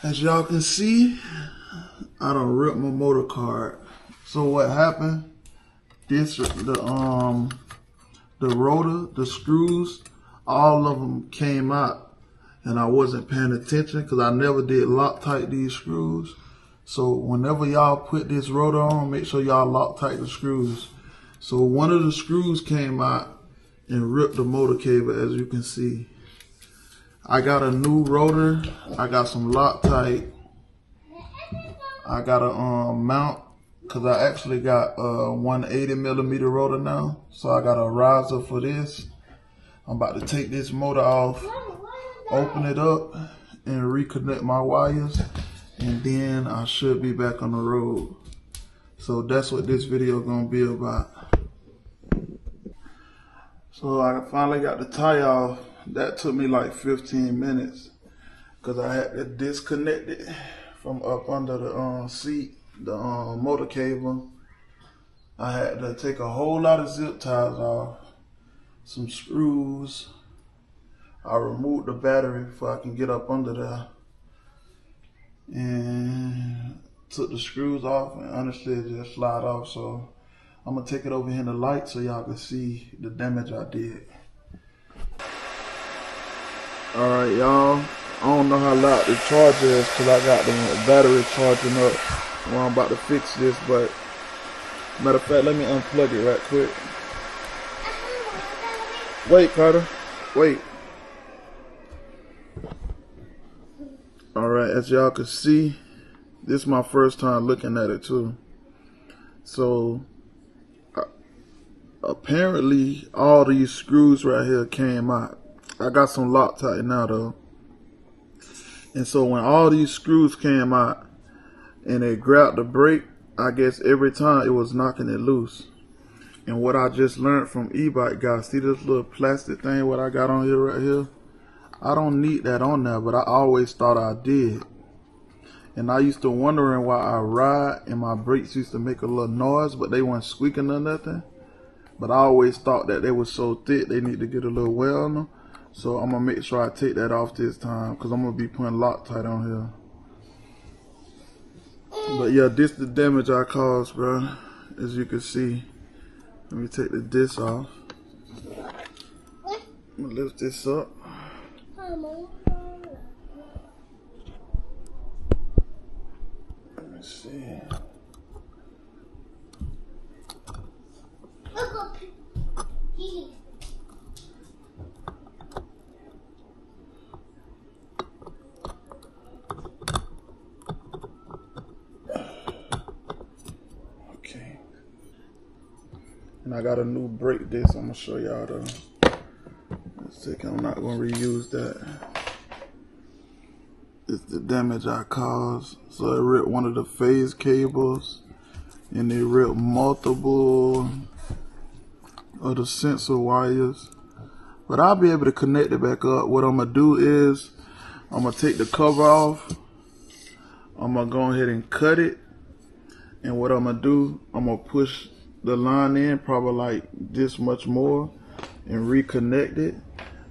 As y'all can see, I done ripped my motor card. So what happened? The rotor, the screws, all of them came out, and I wasn't paying attention because I never did Loctite these screws. So whenever y'all put this rotor on, make sure y'all Loctite the screws. So one of the screws came out and ripped the motor cable, as you can see. I got a new rotor. I got some Loctite. I got a mount, because I actually got a 180mm rotor now. So I got a riser for this. I'm about to take this motor off, open it up, and reconnect my wires. And then I should be back on the road. So that's what this video gonna be about. So I finally got the tie off. That took me like 15 minutes because I had to disconnect it from up under the seat, the motor cable. I had to take a whole lot of zip ties off, some screws. I removed the battery before I can get up under there, and took the screws off, and honestly it just slide off. So I'm gonna take it over here in the light so y'all can see the damage I did. Alright y'all, I don't know how loud the charger is because I got the battery charging up when I'm about to fix this, but matter of fact, let me unplug it right quick. Wait, Carter, wait. Alright, as y'all can see, this is my first time looking at it too. So apparently all these screws right here came out. I got some Loctite now though. And so when all these screws came out and they grabbed the brake, I guess every time it was knocking it loose. And what I just learned from eBike guys, see this little plastic thing what I got on here right here? I don't need that on there, but I always thought I did. And I used to wondering why I ride and my brakes used to make a little noise, but they weren't squeaking or nothing. But I always thought that they were so thick they need to get a little wear on them. So I'm gonna make sure I take that off this time because I'm gonna be putting Loctite on here. But yeah, this the damage I caused, bro. As you can see. Let me take the disc off. I'm gonna lift this up. Let me see. Okay. And I got a new brake disc. I'm gonna show y'all though. I'm not gonna reuse that. It's the damage I caused. So it ripped one of the phase cables, and it ripped multiple of the sensor wires. But I'll be able to connect it back up. What I'm gonna do is I'm gonna take the cover off. I'm gonna go ahead and cut it. And what I'm gonna do, I'm gonna push the line in probably like this much more and reconnect it.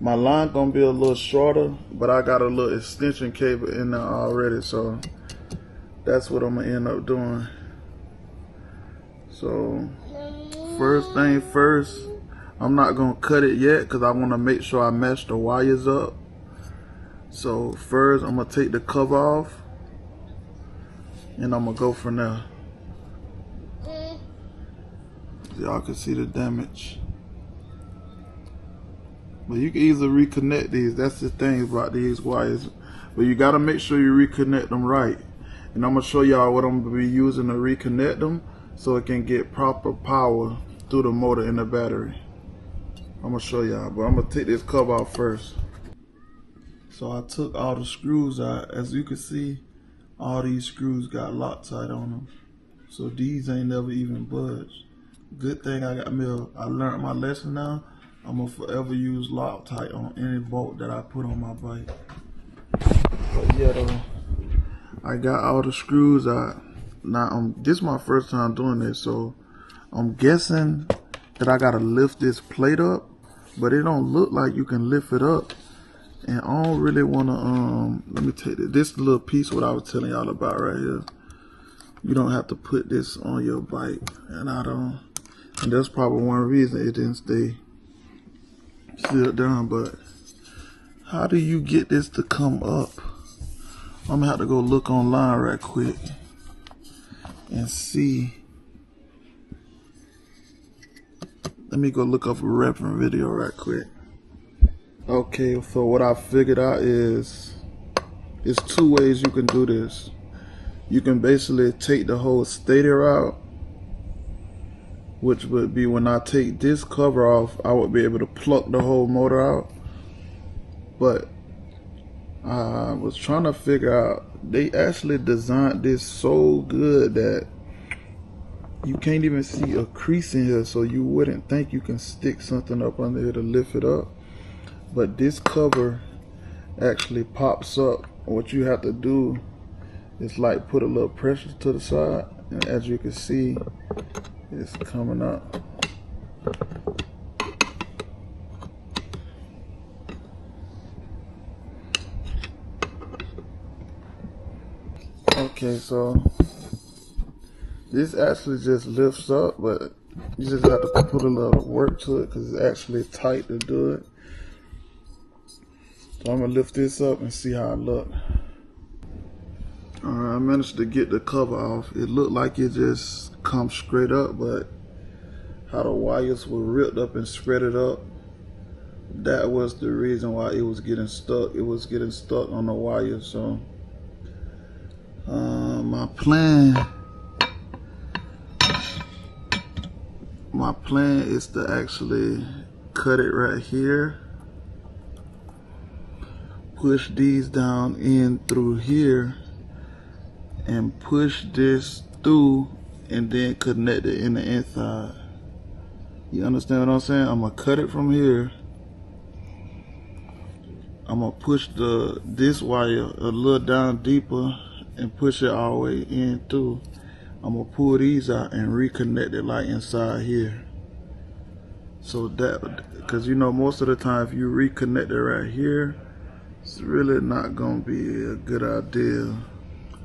My line gonna be a little shorter, but I got a little extension cable in there already, so that's what I'm gonna end up doing. So first thing first, I'm not gonna cut it yet because I want to make sure I mesh the wires up. So first I'm gonna take the cover off and I'm gonna go from there. Y'all can see the damage. But you can easily reconnect these. That's the thing about these wires. But you gotta make sure you reconnect them right. And I'm gonna show y'all what I'm gonna be using to reconnect them so it can get proper power through the motor and the battery. I'm gonna show y'all, but I'm gonna take this cover off first. So I took all the screws out. As you can see, all these screws got Loctite on them. So these ain't never even budged. Good thing I learned my lesson now. I'm gonna forever use Loctite on any bolt that I put on my bike. But yeah though, I got all the screws out. Now this is my first time doing this, so I'm guessing that I gotta lift this plate up, but it don't look like you can lift it up And I don't really want to, let me take this little piece what I was telling y'all about right here. You don't have to put this on your bike, and I don't. And that's probably one reason it didn't stay sealed down. But how do you get this to come up? I'm gonna have to go look online right quick and see. Let me go look up a reference video right quick. Okay, so what I figured out is it's two ways you can do this. You can basically take the whole stator out, which would be when I take this cover off, I would be able to pluck the whole motor out. But I was trying to figure out, they actually designed this so good that you can't even see a crease in here, so you wouldn't think you can stick something up under here to lift it up. But this cover actually pops up. What you have to do is like put a little pressure to the side, and as you can see, it's coming up. Okay, so this actually just lifts up, but you just have to put a little work to it because it's actually tight to do it. So I'm gonna lift this up and see how it looks. Alright, I managed to get the cover off. It looked like it just comes straight up, but how the wires were ripped up and spread it up, that was the reason why it was getting stuck. It was getting stuck on the wire. So my plan is to actually cut it right here, push these down in through here, and push this through, and then connect it in the inside. You understand what I'm saying? I'm gonna cut it from here. I'm gonna push this wire a little down deeper and push it all the way in through. I'm gonna pull these out and reconnect it like inside here. So that, because you know, most of the time if you reconnect it right here, it's really not gonna be a good idea.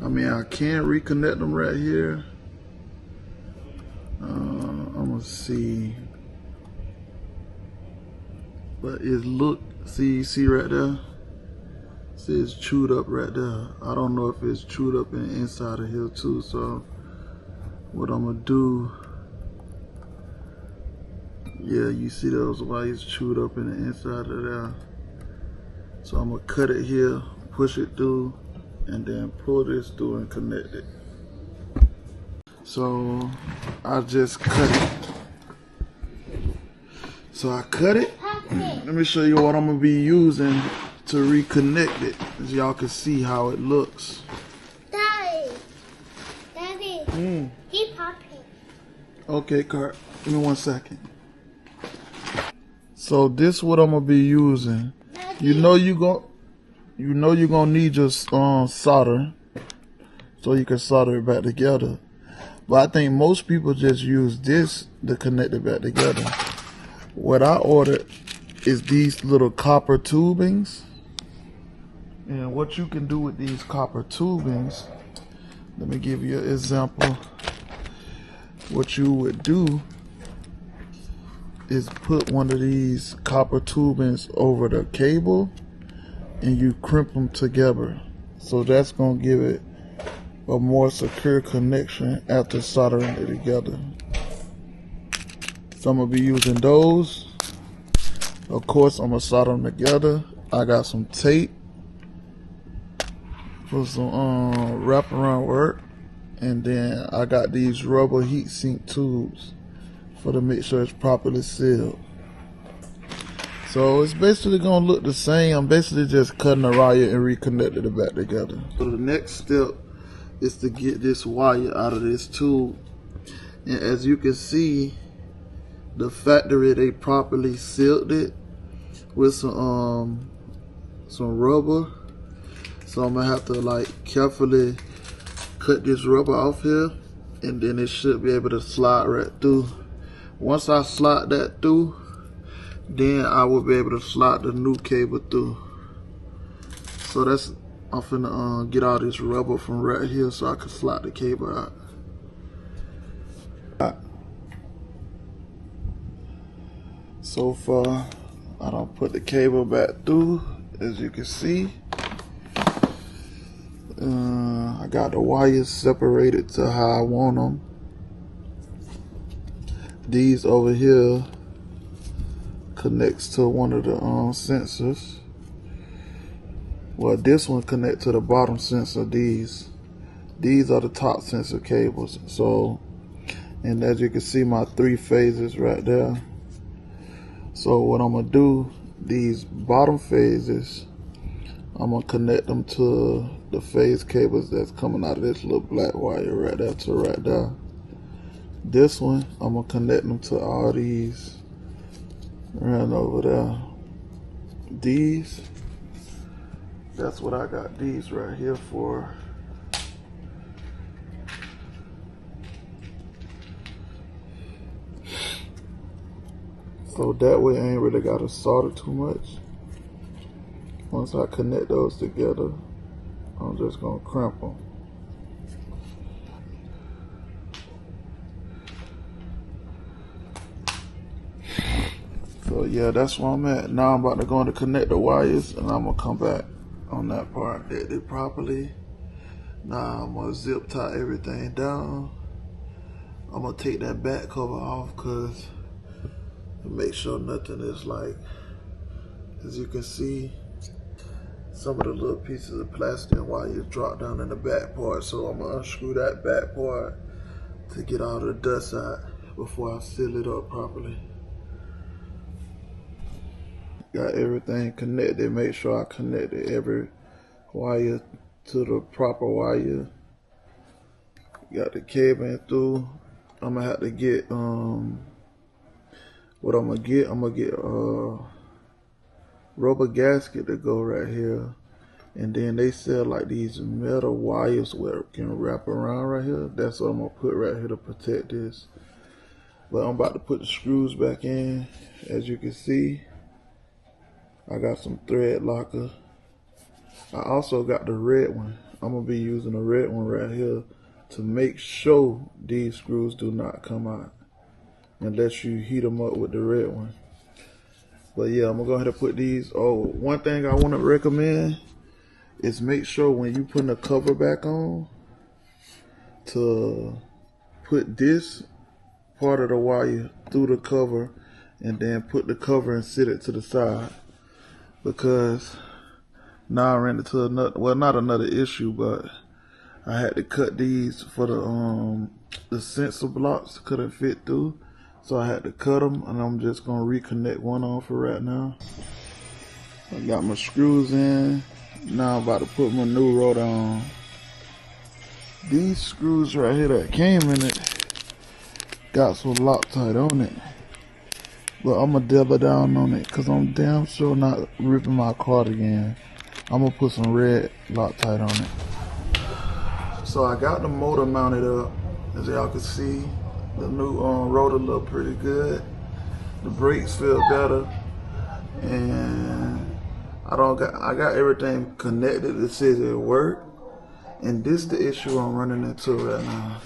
I mean, I can reconnect them right here. I'm gonna see, but you see right there? See, it's chewed up right there. I don't know if it's chewed up in the inside of here too. So what I'm gonna do, yeah, you see those wires chewed up in the inside of there. So I'm gonna cut it here, push it through, and then pull this through and connect it. So I just cut it. So I cut it. Let me show you what I'm gonna be using to reconnect it, as y'all can see how it looks. Daddy, keep popping. Okay, Kurt, give me 1 second. So this what I'm gonna be using. Daddy. You know you're gonna need your solder, so you can solder it back together. But I think most people just use this to connect it back together. What I ordered is these little copper tubings. And what you can do with these copper tubings, let me give you an example. What you would do is put one of these copper tubings over the cable and you crimp them together. So that's going to give it a more secure connection after soldering it together. So I'm going to be using those. Of course, I'm going to solder them together. I got some tape for some wraparound work. And then I got these rubber heat sink tubes for to make sure it's properly sealed. So it's basically going to look the same. I'm basically just cutting the wire and reconnecting it back together. So the next step is to get this wire out of this tube. And as you can see, the factory, they properly sealed it with some rubber. So I'm gonna have to like carefully cut this rubber off here, and then it should be able to slide right through. Once I slide that through, then I will be able to slide the new cable through. So that's, I'm finna get all this rubber from right here so I can slide the cable out. So far, I don't put the cable back through, as you can see. I got the wires separated to how I want them. These over here connects to one of the sensors. Well, this one connects to the bottom sensor. These are the top sensor cables. So, and as you can see, my 3 phases right there. So what I'm gonna do, these bottom phases, I'm gonna connect them to the phase cables that's coming out of this little black wire right there to right there. This one, I'm gonna connect them to all these right over there. These, that's what I got these right here for. So that way I ain't really gotta solder too much. Once I connect those together, I'm just gonna crimp them. So yeah, that's where I'm at. Now I'm about to go in to connect the wires, and I'm gonna come back on that part, that it properly. Now I'm gonna zip tie everything down. I'm gonna take that back cover off cause to make sure nothing is like, as you can see, some of the little pieces of plastic and wires drop down in the back part. So I'm gonna unscrew that back part to get all the dust out before I seal it up properly. Got everything connected. Make sure I connected every wire to the proper wire. Got the cabling through. I'm gonna have to get what I'm gonna get a rubber gasket to go right here, and then they sell like these metal wires where it can wrap around right here. That's what I'm gonna put right here to protect this. But I'm about to put the screws back in. As you can see, I got some thread locker. I also got the red one. I'm gonna be using the red one right here to make sure these screws do not come out unless you heat them up with the red one. But yeah, I'm gonna go ahead and put these. Oh, one thing I want to recommend is make sure when you put the cover back on to put this part of the wire through the cover and then put the cover and sit it to the side, because now I ran into another, well, not another issue, but I had to cut these for the sensor blocks couldn't fit through, so I had to cut them, and I'm just gonna reconnect one on for right now. I got my screws in. Now I'm about to put my new rotor on. These screws right here that came in it got some Loctite on it, but I'm gonna double down on it because I'm damn sure not ripping my card again. I'm gonna put some red Loctite on it. So I got the motor mounted up. As y'all can see, the new rotor look pretty good. The brakes feel better, and I got everything connected. It says it worked, and this is the issue I'm running into right now.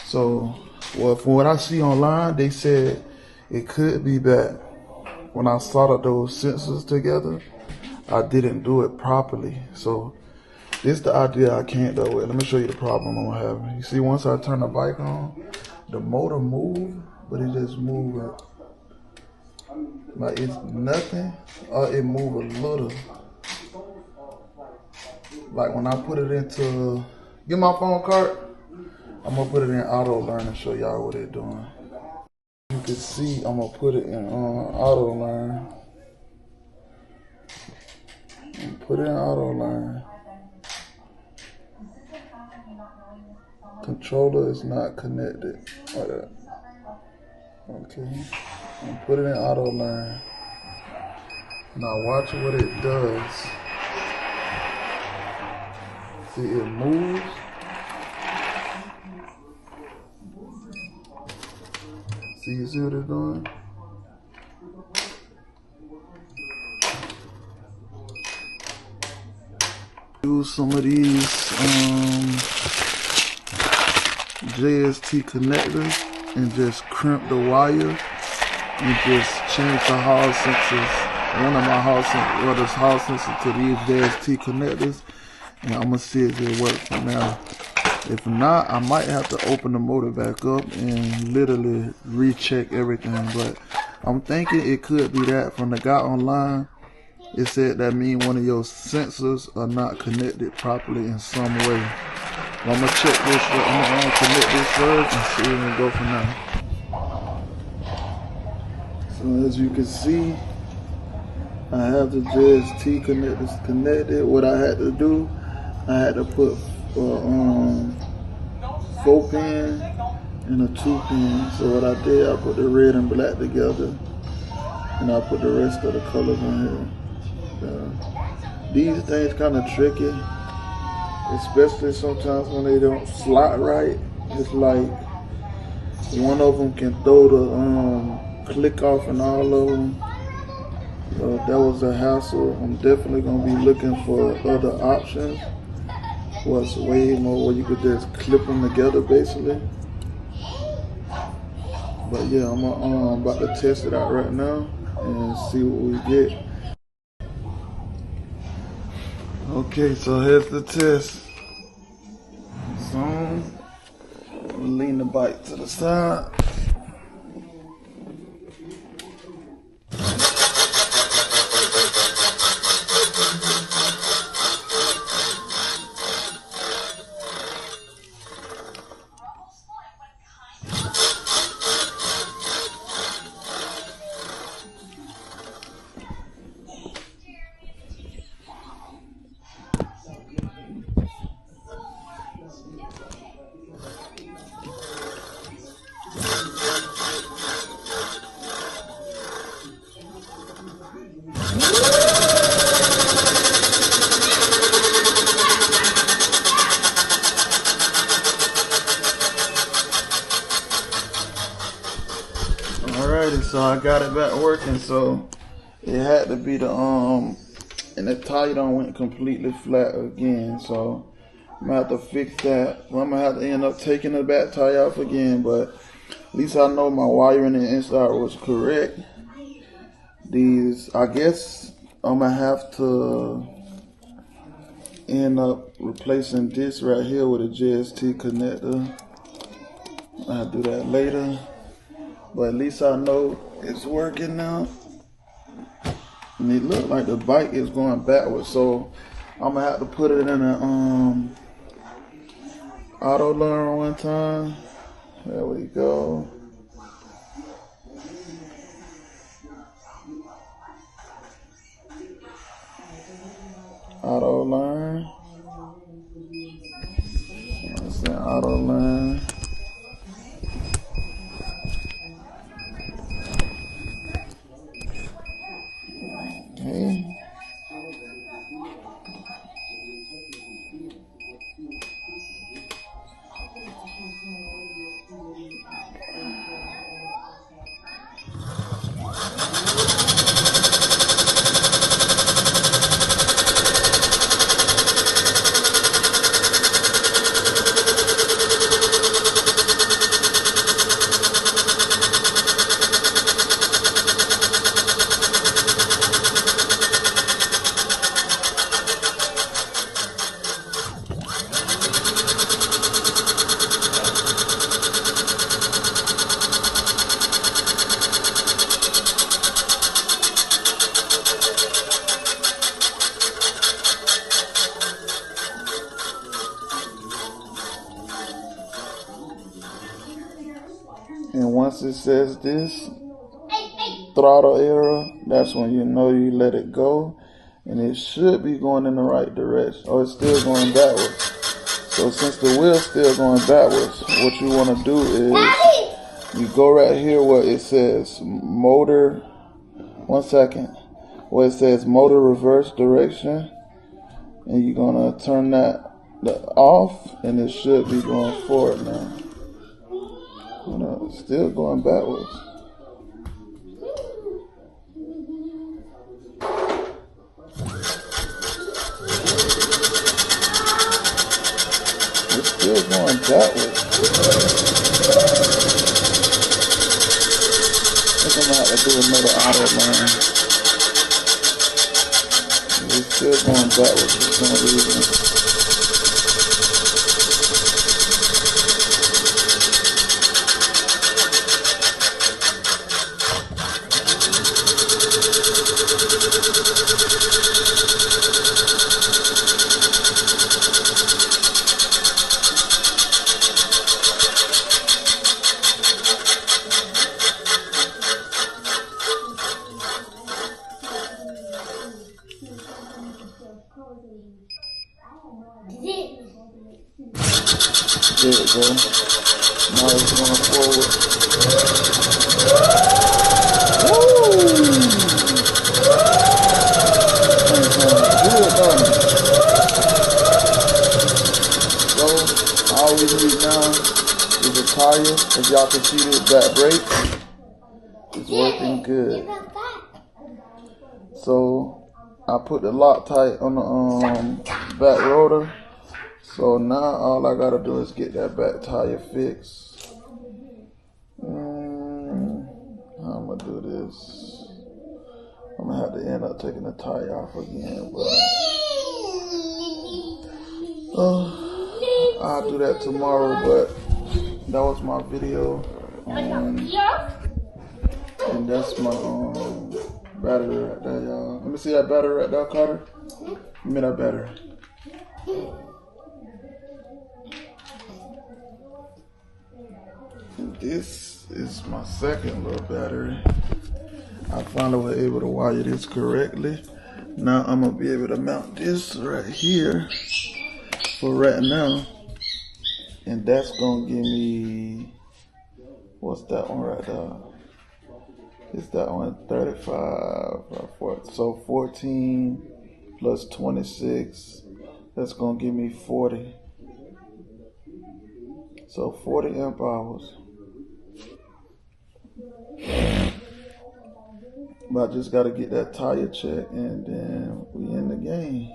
So, well, from what I see online, they said it could be bad. When I soldered those sensors together, I didn't do it properly. So this is the idea I can't do with. Let me show you the problem I'm having. You see, once I turn the bike on, the motor move, but it just move like it's nothing, or it move a little. Like when I put it into, get my phone card, I'm gonna put it in auto learn and show y'all what it's doing. You can see I'm gonna put it in auto learn. Put it in auto learn. Controller is not connected. Like that. Okay. And put it in auto learn. Now watch what it does. See, it moves. See, you see what it's doing? use some of these JST connectors and just crimp the wire and just change the hall sensors, one of my hall sensors to these JST connectors, and I'm gonna see if it works for now. If not, I might have to open the motor back up and literally recheck everything, but I'm thinking it could be that. From the guy online, it said that means one of your sensors are not connected properly in some way. Well, I'm gonna check this. I'm gonna connect this first and see where we go from now. So as you can see, I have the JST connectors connected. What I had to do, I had to put 4-pin and a 2-pin. So what I did, I put the red and black together, and I put the rest of the colors in here. These things kind of tricky, especially sometimes when they don't slot right. It's like one of them can throw the click off and all of them. That was a hassle. I'm definitely gonna be looking for other options. What's way more where you could just clip them together basically. But yeah, I'm about to test it out right now and see what we get. Okay, so here's the test. So lean the bike to the side. Alrighty, so I got it back working. So it had to be the and the tire done went completely flat again. So I'm gonna have to fix that. Well, I'm gonna have to end up taking the back tire off again, but at least I know my wiring and inside was correct. These, I guess I'm gonna have to end up replacing this right here with a JST connector. I'll do that later. But at least I know it's working now. And it looked like the bike is going backwards, so I'm gonna have to put it in an auto learn one time. There we go. Auto learn. That's the auto learn. Okay. And once it says this, throttle error, that's when you know you let it go. And it should be going in the right direction. Oh, it's still going backwards. So since the wheel's still going backwards, what you want to do is you go right here where it says motor, where it says motor reverse direction. And you're going to turn that off, and it should be going forward now. No, it's still going backwards. It's still going backwards. I think I'm gonna have to do another auto line. It's still going backwards for some reason. There it go. Now it's going forward. Woo! So all we need now is a tire. As y'all can see, this back brake is working good. So I put the Loctite on the back rotor. So now all I gotta do is get that back tire fixed. How I'm gonna do this? I'm gonna have to end up taking the tire off again, but I'll do that tomorrow. But that was my video, and that's my battery right there, y'all. Let me see that battery right there, Carter. Give me that battery. This is my second little battery. I finally was able to wire this correctly. Now I'm gonna be able to mount this right here for right now, and that's gonna give me, what's that one right there? It's that one 35, so 14 plus 26. That's gonna give me 40. So 40 amp hours. But I just gotta get that tire check, and then we in the game.